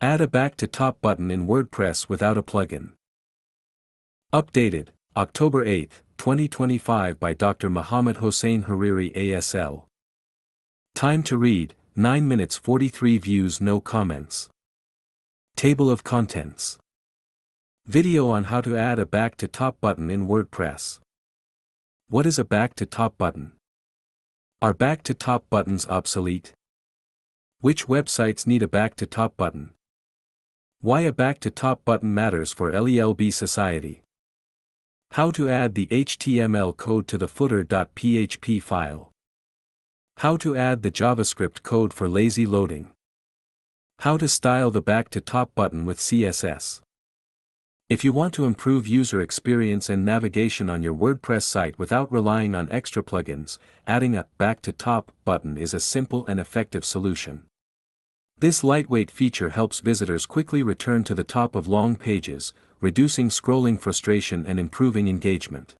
Add a back to top button in WordPress without a plugin. Updated, October 8, 2025 by Dr. Mohammed Hossein Hariri ASL. Time to read, 9 minutes 43 views, no comments. Table of contents. Video on how to add a back to top button in WordPress. What is a back to top button? Are back to top buttons obsolete? Which websites need a back to top button? Why a back to top button matters for LELB society. How to add the HTML code to the footer.php file. How to add the JavaScript code for lazy loading. How to style the back to top button with CSS. If you want to improve user experience and navigation on your WordPress site without relying on extra plugins, adding a back to top button is a simple and effective solution. This lightweight feature helps visitors quickly return to the top of long pages, reducing scrolling frustration and improving engagement.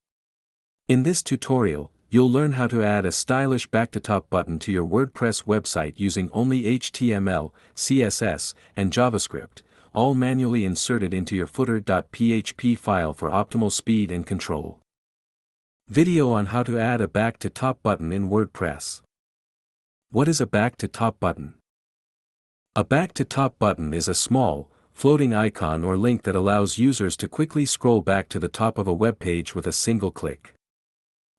In this tutorial, you'll learn how to add a stylish back-to-top button to your WordPress website using only HTML, CSS, and JavaScript, all manually inserted into your footer.php file for optimal speed and control. Video on how to add a back-to-top button in WordPress. What is a back-to-top button? A back-to-top button is a small, floating icon or link that allows users to quickly scroll back to the top of a web page with a single click.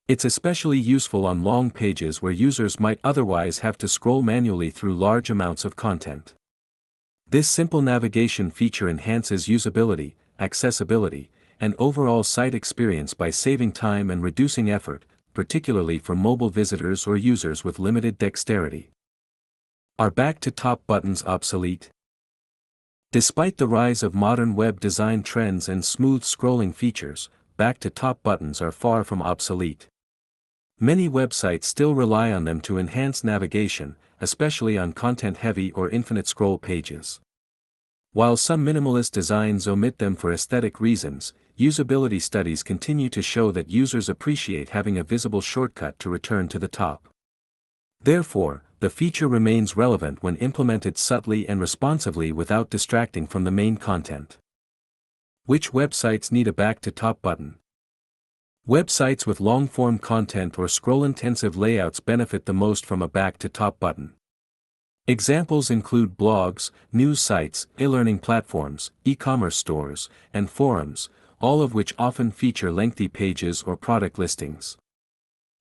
It's especially useful on long pages where users might otherwise have to scroll manually through large amounts of content. This simple navigation feature enhances usability, accessibility, and overall site experience by saving time and reducing effort, particularly for mobile visitors or users with limited dexterity. Are back-to-top buttons obsolete? Despite the rise of modern web design trends and smooth scrolling features, back-to-top buttons are far from obsolete. Many websites still rely on them to enhance navigation, especially on content-heavy or infinite scroll pages. While some minimalist designs omit them for aesthetic reasons, usability studies continue to show that users appreciate having a visible shortcut to return to the top. Therefore, the feature remains relevant when implemented subtly and responsively without distracting from the main content. Which websites need a back-to-top button? Websites with long-form content or scroll-intensive layouts benefit the most from a back-to-top button. Examples include blogs, news sites, e-learning platforms, e-commerce stores, and forums, all of which often feature lengthy pages or product listings.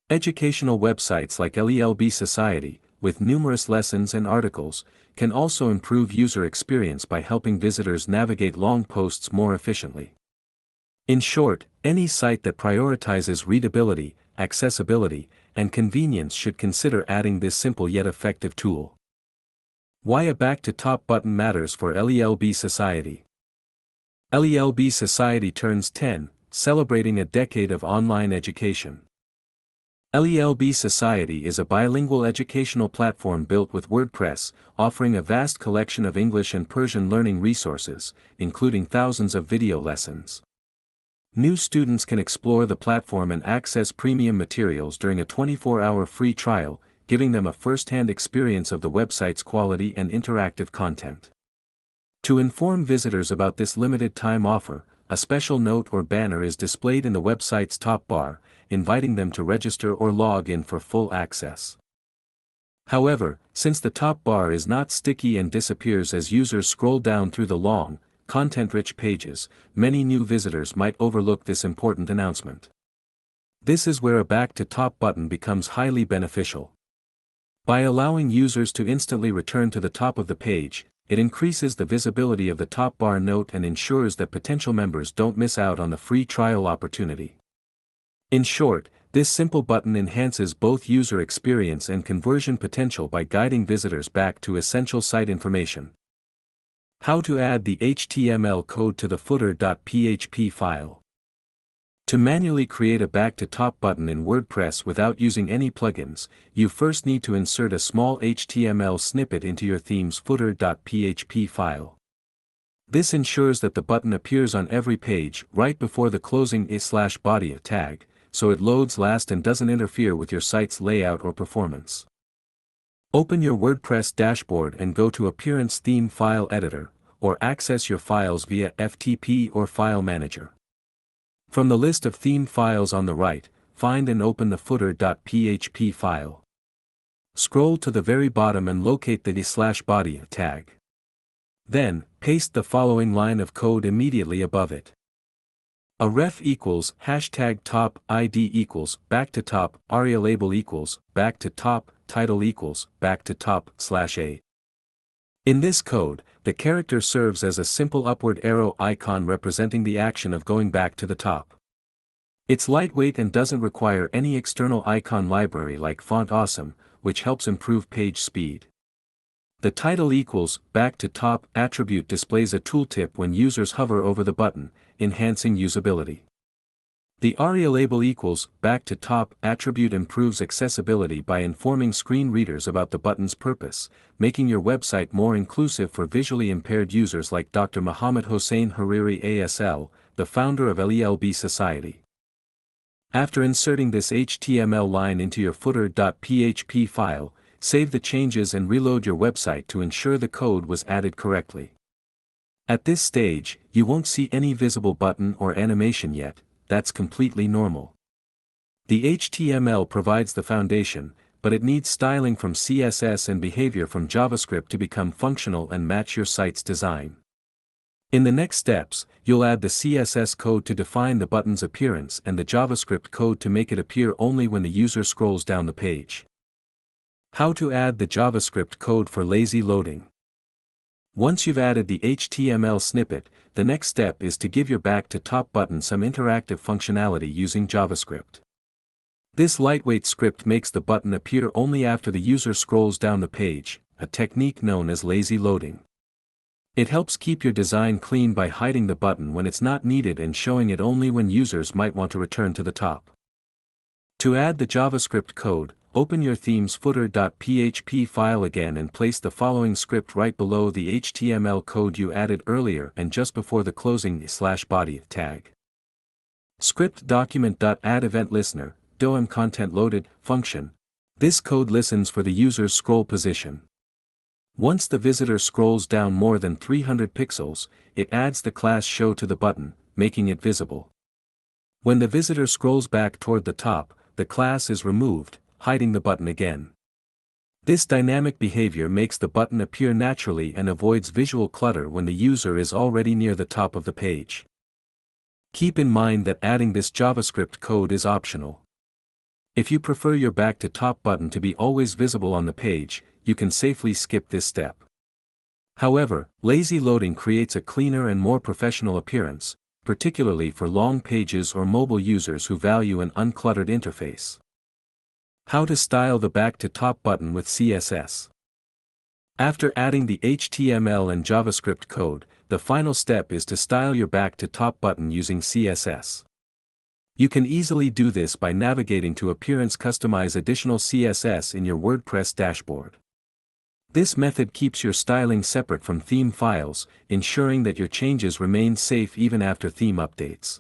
Educational websites like LELB Society, with numerous lessons and articles, can also improve user experience by helping visitors navigate long posts more efficiently. In short, any site that prioritizes readability, accessibility, and convenience should consider adding this simple yet effective tool. Why a back-to-top button matters for LELB Society. LELB Society turns 10, celebrating a decade of online education. LELB Society is a bilingual educational platform built with WordPress, offering a vast collection of English and Persian learning resources, including thousands of video lessons. New students can explore the platform and access premium materials during a 24-hour free trial, giving them a first-hand experience of the website's quality and interactive content. To inform visitors about this limited-time offer, a special note or banner is displayed in the website's top bar, inviting them to register or log in for full access. However, since the top bar is not sticky and disappears as users scroll down through the long, content-rich pages, many new visitors might overlook this important announcement. This is where a back-to-top button becomes highly beneficial. By allowing users to instantly return to the top of the page, it increases the visibility of the top bar note and ensures that potential members don't miss out on the free trial opportunity. In short, this simple button enhances both user experience and conversion potential by guiding visitors back to essential site information. How to add the HTML code to the footer.php file. To manually create a back-to-top button in WordPress without using any plugins, you first need to insert a small HTML snippet into your theme's footer.php file. This ensures that the button appears on every page right before the closing /body tag, so it loads last and doesn't interfere with your site's layout or performance. Open your WordPress dashboard and go to Appearance Theme File Editor, or access your files via FTP or File Manager. From the list of theme files on the right, find and open the footer.php file. Scroll to the very bottom and locate the /body tag. Then, paste the following line of code immediately above it. A ref equals #top ID equals back to top aria label equals back to top title equals back to top /a. In this code, the character serves as a simple upward arrow icon representing the action of going back to the top. It's lightweight and doesn't require any external icon library like Font Awesome, which helps improve page speed. The title equals back to top attribute displays a tooltip when users hover over the button, enhancing usability. The aria label equals back to top attribute improves accessibility by informing screen readers about the button's purpose, making your website more inclusive for visually impaired users like Dr. Muhammad Hossein Hariri ASL, the founder of LELB Society. After inserting this HTML line into your footer.php file, save the changes and reload your website to ensure the code was added correctly. At this stage, you won't see any visible button or animation yet. That's completely normal. The HTML provides the foundation, but it needs styling from CSS and behavior from JavaScript to become functional and match your site's design. In the next steps, you'll add the CSS code to define the button's appearance and the JavaScript code to make it appear only when the user scrolls down the page. How to add the JavaScript code for lazy loading. Once you've added the HTML snippet, the next step is to give your back to top button some interactive functionality using JavaScript. This lightweight script makes the button appear only after the user scrolls down the page, a technique known as lazy loading. It helps keep your design clean by hiding the button when it's not needed and showing it only when users might want to return to the top. To add the JavaScript code, open your theme's footer.php file again and place the following script right below the HTML code you added earlier and just before the closing /body tag. Script document.add event listener, DOM content loaded, function. This code listens for the user's scroll position. Once the visitor scrolls down more than 300 pixels, it adds the class show to the button, making it visible. When the visitor scrolls back toward the top, the class is removed, hiding the button again. This dynamic behavior makes the button appear naturally and avoids visual clutter when the user is already near the top of the page. Keep in mind that adding this JavaScript code is optional. If you prefer your back to top button to be always visible on the page, you can safely skip this step. However, lazy loading creates a cleaner and more professional appearance, particularly for long pages or mobile users who value an uncluttered interface. How to style the back to top button with CSS. After adding the HTML and JavaScript code, the final step is to style your back to top button using CSS. You can easily do this by navigating to Appearance, customize additional CSS in your WordPress dashboard. This method keeps your styling separate from theme files, ensuring that your changes remain safe even after theme updates.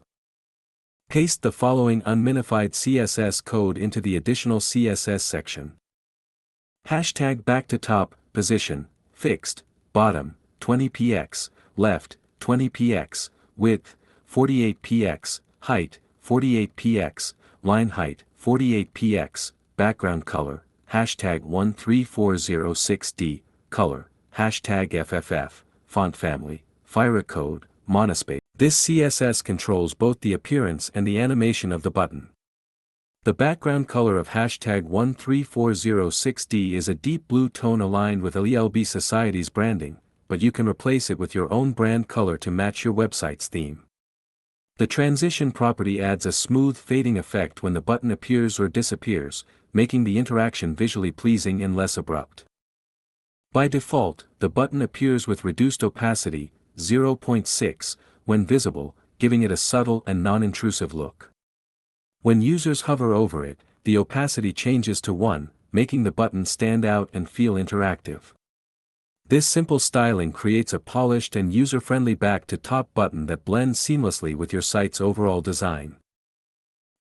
Paste the following unminified CSS code into the additional CSS section. Back to top, position, fixed, bottom, 20px, left, 20px, width, 48px, height, 48px, line height, 48px, background color, #13406D, color, #FFF, font family, Fira code, monospace. This CSS controls both the appearance and the animation of the button. The background color of #13406D is a deep blue tone aligned with LELB Society's branding, but you can replace it with your own brand color to match your website's theme. The transition property adds a smooth fading effect when the button appears or disappears, making the interaction visually pleasing and less abrupt. By default, the button appears with reduced opacity, 0.6, when visible, giving it a subtle and non-intrusive look. When users hover over it, the opacity changes to 1, making the button stand out and feel interactive. This simple styling creates a polished and user-friendly back-to-top button that blends seamlessly with your site's overall design.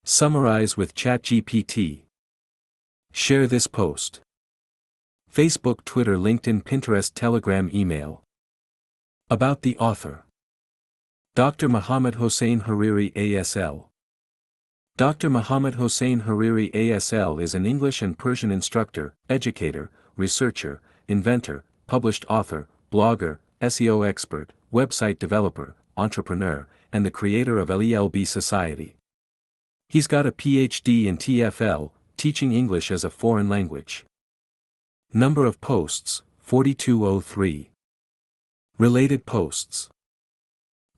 Summarize with ChatGPT. Share this post. Facebook, Twitter, LinkedIn, Pinterest, Telegram, email. About the author. Dr. Muhammad Hossein Hariri ASL. Dr. Muhammad Hossein Hariri ASL is an English and Persian instructor, educator, researcher, inventor, published author, blogger, SEO expert, website developer, entrepreneur, and the creator of LELB Society. He's got a PhD in TFL, teaching English as a foreign language. Number of posts, 4203. Related posts.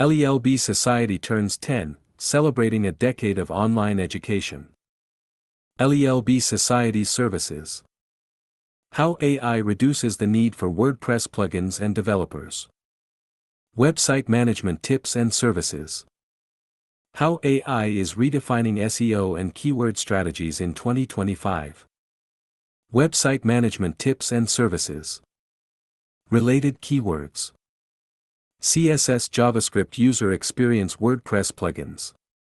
LELB Society turns 10, celebrating a decade of online education. LELB Society services. How AI reduces the need for WordPress plugins and developers. Website management tips and services. How AI is redefining SEO and keyword strategies in 2025. Website management tips and services. Related keywords. CSS JavaScript user experience WordPress plugins.